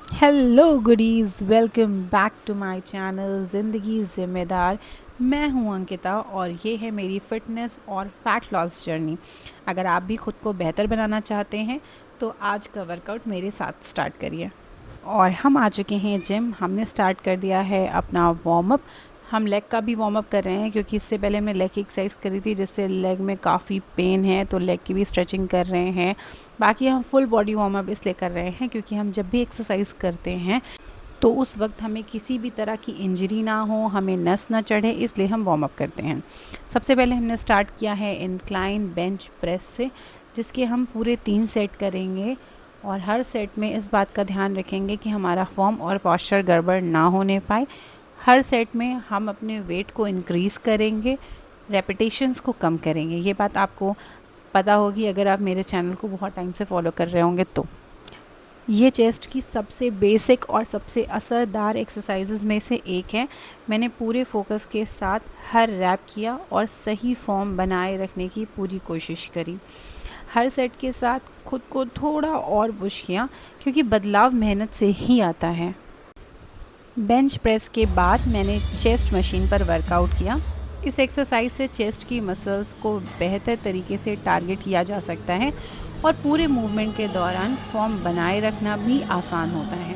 Hello goodies, welcome back to my channel Zindagi Zimmedar. मैं हूं अंकिता और ये है मेरी फ़िटनेस और फैट लॉस जर्नी। अगर आप भी खुद को बेहतर बनाना चाहते हैं तो आज का वर्कआउट मेरे साथ स्टार्ट करिए। और हम आ चुके हैं जिम। हमने स्टार्ट कर दिया है अपना वार्म अप। हम लेग का भी वार्म अप कर रहे हैं क्योंकि इससे पहले हमने लेग की एक्सरसाइज करी थी जिससे लेग में काफ़ी पेन है, तो लेग की भी स्ट्रेचिंग कर रहे हैं। बाकी हम फुल बॉडी वार्म अप इसलिए कर रहे हैं क्योंकि हम जब भी एक्सरसाइज करते हैं तो उस वक्त हमें किसी भी तरह की इंजरी ना हो, हमें नस ना चढ़े, इसलिए हम वार्म अप करते हैं। सबसे पहले हमने स्टार्ट किया है इंक्लाइन बेंच प्रेस से, जिसके हम पूरे 3 सेट करेंगे और हर सेट में इस बात का ध्यान रखेंगे कि हमारा फॉर्म और पॉस्चर गड़बड़ ना होने पाए। हर सेट में हम अपने वेट को इंक्रीज़ करेंगे, रेपिटेशंस को कम करेंगे। ये बात आपको पता होगी अगर आप मेरे चैनल को बहुत टाइम से फॉलो कर रहे होंगे तो। ये चेस्ट की सबसे बेसिक और सबसे असरदार एक्सरसाइजेज में से एक है। मैंने पूरे फोकस के साथ हर रैप किया और सही फॉर्म बनाए रखने की पूरी कोशिश करी। हर सेट के साथ खुद को थोड़ा और पुश किया क्योंकि बदलाव मेहनत से ही आता है। बेंच प्रेस के बाद मैंने चेस्ट मशीन पर वर्कआउट किया। इस एक्सरसाइज से चेस्ट की मसल्स को बेहतर तरीके से टारगेट किया जा सकता है और पूरे मूवमेंट के दौरान फॉर्म बनाए रखना भी आसान होता है।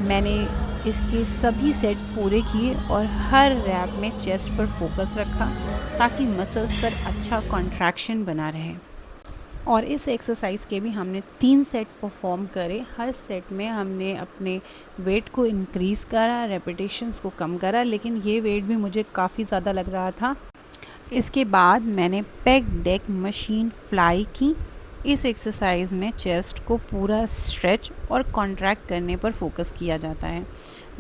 मैंने इसके सभी सेट पूरे किए और हर रैप में चेस्ट पर फोकस रखा ताकि मसल्स पर अच्छा कॉन्ट्रैक्शन बना रहे। और इस एक्सरसाइज के भी हमने 3 सेट परफॉर्म करे। हर सेट में हमने अपने वेट को इंक्रीज़ करा, रेपिटेशंस को कम करा, लेकिन ये वेट भी मुझे काफ़ी ज़्यादा लग रहा था। इसके बाद मैंने पेग डेक मशीन फ्लाई की। इस एक्सरसाइज में चेस्ट को पूरा स्ट्रेच और कॉन्ट्रैक्ट करने पर फोकस किया जाता है।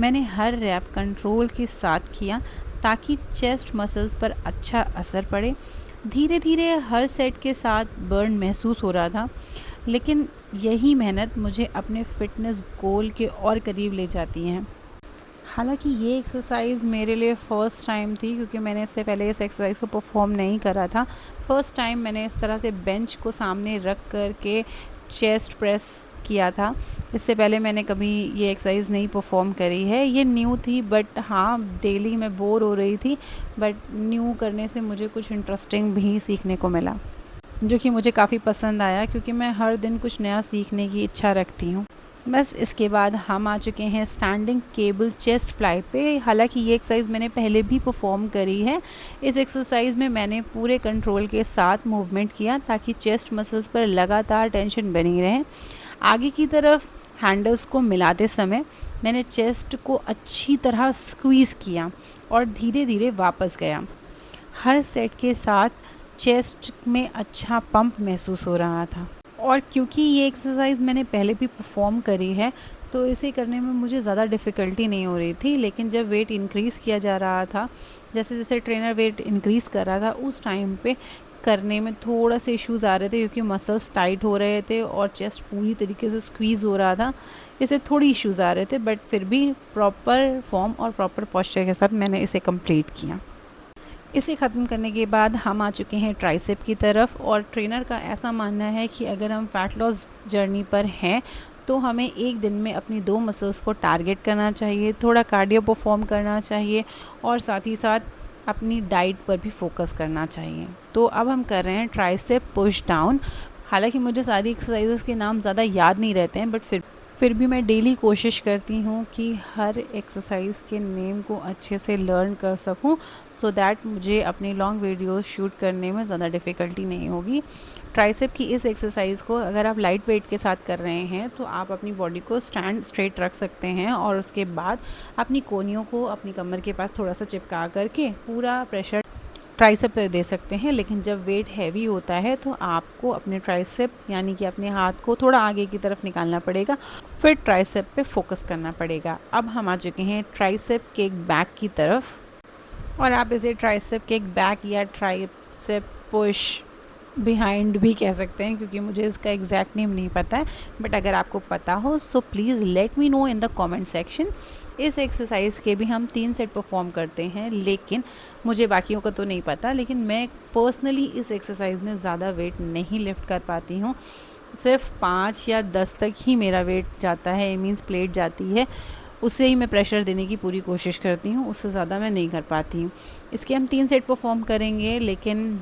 मैंने हर रैप कंट्रोल के साथ किया ताकि चेस्ट मसल्स पर अच्छा असर पड़े। धीरे धीरे हर सेट के साथ बर्न महसूस हो रहा था, लेकिन यही मेहनत मुझे अपने फिटनेस गोल के और करीब ले जाती है। हालांकि ये एक्सरसाइज़ मेरे लिए फ़र्स्ट टाइम थी क्योंकि मैंने इससे पहले इस एक्सरसाइज को परफॉर्म नहीं करा था। फ़र्स्ट टाइम मैंने इस तरह से बेंच को सामने रख कर के चेस्ट प्रेस किया था। इससे पहले मैंने कभी ये एक्सरसाइज नहीं परफॉर्म करी है। ये न्यू थी, बट हाँ, डेली मैं बोर हो रही थी, बट न्यू करने से मुझे कुछ इंटरेस्टिंग भी सीखने को मिला, जो कि मुझे काफ़ी पसंद आया क्योंकि मैं हर दिन कुछ नया सीखने की इच्छा रखती हूँ। बस इसके बाद हम आ चुके हैं स्टैंडिंग केबल चेस्ट फ्लाई पे। हालांकि ये एक्सरसाइज मैंने पहले भी परफॉर्म करी है। इस एक्सरसाइज में मैंने पूरे कंट्रोल के साथ मूवमेंट किया ताकि चेस्ट मसल्स पर लगातार टेंशन बनी रहे। आगे की तरफ हैंडल्स को मिलाते समय मैंने चेस्ट को अच्छी तरह स्क्वीज़ किया और धीरे धीरे वापस गया। हर सेट के साथ चेस्ट में अच्छा पंप महसूस हो रहा था। और क्योंकि ये एक्सरसाइज मैंने पहले भी परफॉर्म करी है तो इसे करने में मुझे ज़्यादा डिफ़िकल्टी नहीं हो रही थी। लेकिन जब वेट इंक्रीज़ किया जा रहा था, जैसे जैसे ट्रेनर वेट इंक्रीज़ कर रहा था, उस टाइम पे करने में थोड़ा से इश्यूज़ आ रहे थे क्योंकि मसल्स टाइट हो रहे थे और चेस्ट पूरी तरीके से स्क्वीज़ हो रहा था। इससे थोड़ी इश्यूज़ आ रहे थे, बट फिर भी प्रॉपर फॉर्म और प्रॉपर पोस्चर के साथ मैंने इसे कंप्लीट किया। इसे ख़त्म करने के बाद हम आ चुके हैं ट्राइसेप की तरफ। और ट्रेनर का ऐसा मानना है कि अगर हम फ़ैट लॉस जर्नी पर हैं तो हमें एक दिन में अपनी 2 मसल्स को टारगेट करना चाहिए, थोड़ा कार्डियो परफॉर्म करना चाहिए और साथ ही साथ अपनी डाइट पर भी फोकस करना चाहिए। तो अब हम कर रहे हैं ट्राइसेप पुश डाउन। हालांकि मुझे सारी एक्सरसाइजेस के नाम ज़्यादा याद नहीं रहते हैं, बट फिर भी मैं डेली कोशिश करती हूँ कि हर एक्सरसाइज के नेम को अच्छे से लर्न कर सकूँ, सो दैट मुझे अपनी लॉन्ग वीडियोस शूट करने में ज़्यादा डिफ़िकल्टी नहीं होगी। ट्राइसेप की इस एक्सरसाइज को अगर आप लाइट वेट के साथ कर रहे हैं तो आप अपनी बॉडी को स्टैंड स्ट्रेट रख सकते हैं और उसके बाद अपनी कोहनियों को अपनी कमर के पास थोड़ा सा चिपका करके पूरा प्रेशर ट्राइसेप पे दे सकते हैं। लेकिन जब वेट हैवी होता है तो आपको अपने ट्राइसेप यानी कि अपने हाथ को थोड़ा आगे की तरफ निकालना पड़ेगा, फिर ट्राइसेप पे फोकस करना पड़ेगा। अब हम आ चुके हैं ट्राइसेप के बैक की तरफ, और आप इसे ट्राइसेप के बैक या ट्राइसेप पुश बिहाइंड भी कह सकते हैं क्योंकि मुझे इसका एग्जैक्ट नेम नहीं पता है, बट अगर आपको पता हो so please let me know in the comment section. इस एक्सरसाइज के भी हम 3 सेट परफॉर्म करते हैं, लेकिन मुझे बाकियों का तो नहीं पता। लेकिन मैं पर्सनली इस एक्सरसाइज में ज़्यादा वेट नहीं लिफ्ट कर पाती हूँ। सिर्फ 5 या 10 तक ही मेरा वेट जाता है, मीन्स प्लेट जाती है, उससे ही मैं प्रेशर देने की पूरी कोशिश करती हूँ, उससे ज़्यादा मैं नहीं कर पाती हूँ। इसके हम 3 सेट परफॉर्म करेंगे, लेकिन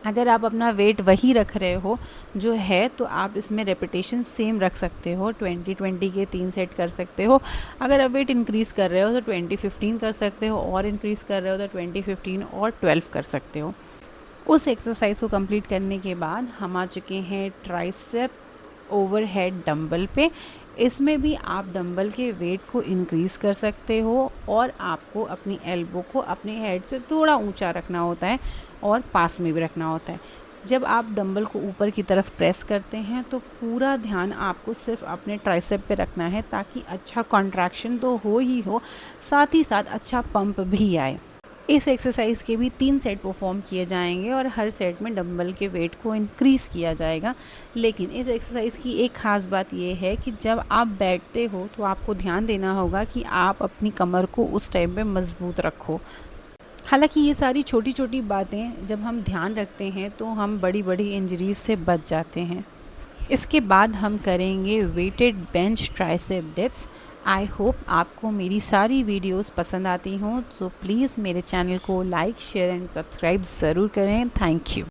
अगर आप अपना वेट वही रख रहे हो जो है तो आप इसमें रेपिटेशन सेम रख सकते हो, 20-20 के 3 सेट कर सकते हो। अगर आप वेट इंक्रीज़ कर रहे हो तो 20-15 कर सकते हो, और इंक्रीज़ कर रहे हो तो 20-15 और 12 कर सकते हो। उस एक्सरसाइज को कंप्लीट करने के बाद हम आ चुके हैं ट्राइसेप ओवरहेड डंबल पे। इसमें भी आप डंबल के वेट को इंक्रीज़ कर सकते हो, और आपको अपनी एल्बो को अपने हेड से थोड़ा ऊंचा रखना होता है और पास में भी रखना होता है। जब आप डंबल को ऊपर की तरफ प्रेस करते हैं तो पूरा ध्यान आपको सिर्फ अपने ट्राइसेप पे रखना है, ताकि अच्छा कॉन्ट्रैक्शन तो हो ही हो, साथ ही साथ अच्छा पंप भी आए। इस एक्सरसाइज के भी 3 सेट परफॉर्म किए जाएंगे और हर सेट में डंबल के वेट को इंक्रीज़ किया जाएगा। लेकिन इस एक्सरसाइज की एक ख़ास बात यह है कि जब आप बैठते हो तो आपको ध्यान देना होगा कि आप अपनी कमर को उस टाइम पे मज़बूत रखो। हालांकि ये सारी छोटी छोटी बातें जब हम ध्यान रखते हैं तो हम बड़ी बड़ी इंजरीज से बच जाते हैं। इसके बाद हम करेंगे weighted bench tricep dips. I hope आपको मेरी सारी वीडियोस पसंद आती हों, तो प्लीज़ मेरे चैनल को लाइक, शेयर एंड सब्सक्राइब ज़रूर करें। Thank you.